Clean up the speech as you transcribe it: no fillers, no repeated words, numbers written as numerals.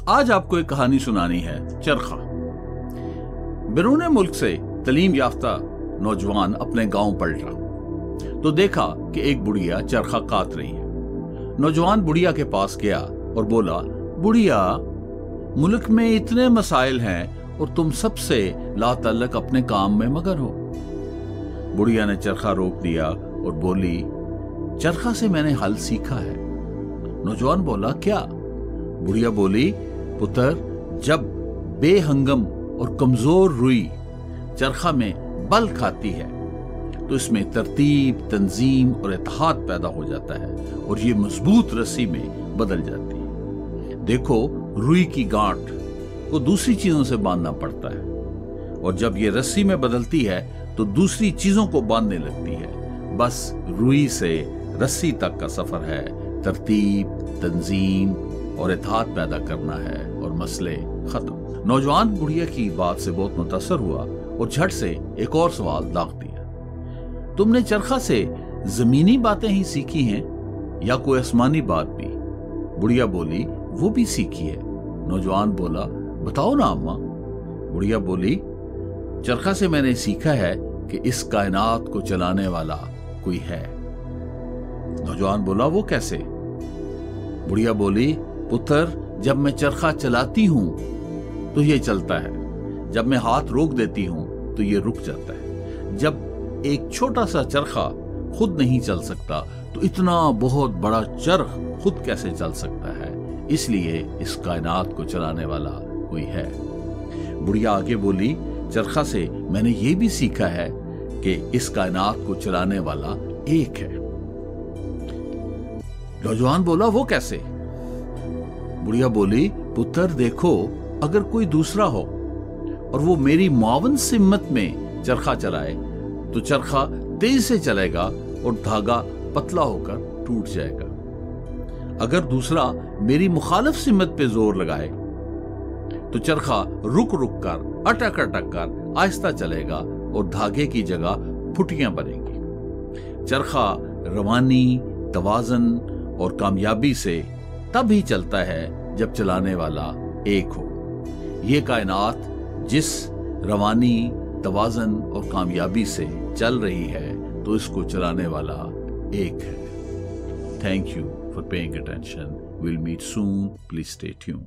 आज आपको एक कहानी सुनानी है, चरखा। बैरून मुल्क से तालीम याफ्ता नौजवान अपने गांव पलटा तो देखा कि एक बुढ़िया चरखा काट रही है। नौजवान बुढ़िया के पास गया और बोला, बुढ़िया, मुल्क में इतने मसाइल हैं और तुम सबसे लातल्लक अपने काम में मगन हो। बुढ़िया ने चरखा रोक दिया और बोली, चरखा से मैंने हल सीखा है। नौजवान बोला, क्या? बुढ़िया बोली, पुत्र, जब बेहंगम और कमजोर रुई चरखा में बल खाती है तो इसमें तरतीब, तंजीम और इत्तेहाद पैदा हो जाता है और ये मजबूत रस्सी में बदल जाती है। देखो, रुई की गांठ को दूसरी चीजों से बांधना पड़ता है और जब ये रस्सी में बदलती है तो दूसरी चीजों को बांधने लगती है। बस रुई से रस्सी तक का सफर है तरतीब, तंजीम और इत्तेहाद पैदा करना है और मसले खत्म। नौजवान बुढ़िया की बात से बहुत मुतासर हुआ और झट से एक और सवाल दाग दिया, तुमने चरखा से जमीनी बातें ही सीखी हैं या कोई आसमानी बात भी? बुढ़िया बोली, वो भी सीखी है। नौजवान बोला, बताओ ना अम्मा। बुढ़िया बोली, चरखा से मैंने सीखा है कि इस कायनात को चलाने वाला कोई है। नौजवान बोला, वो कैसे? बुढ़िया बोली, पुत्र, जब मैं चरखा चलाती हूं तो ये चलता है, जब मैं हाथ रोक देती हूं तो ये रुक जाता है। जब एक छोटा सा चरखा खुद नहीं चल सकता तो इतना बहुत बड़ा चरख खुद कैसे चल सकता है? इसलिए इस कायनात को चलाने वाला कोई है। बुढ़िया आगे बोली, चरखा से मैंने ये भी सीखा है कि इस कायनात को चलाने वाला एक है। नौजवान बोला, वो कैसे? बुढ़िया बोली, पुत्र देखो, अगर कोई दूसरा हो और वो मेरी मुआवन सिम्मत में चरखा चलाए तो चरखा तेज से चलेगा और धागा पतला होकर टूट जाएगा। अगर दूसरा मेरी मुखालिफ सिम्मत पे जोर लगाए तो चरखा रुक रुक कर, अटक अटक कर आहिस्ता चलेगा और धागे की जगह फुटियां बनेंगी। चरखा रवानी, तवाज़न और कामयाबी से तब ही चलता है जब चलाने वाला एक हो। ये कायनात जिस रवानी, तवाज़न और कामयाबी से चल रही है तो इसको चलाने वाला एक है। Thank you for paying attention. Will meet soon. Please stay tuned.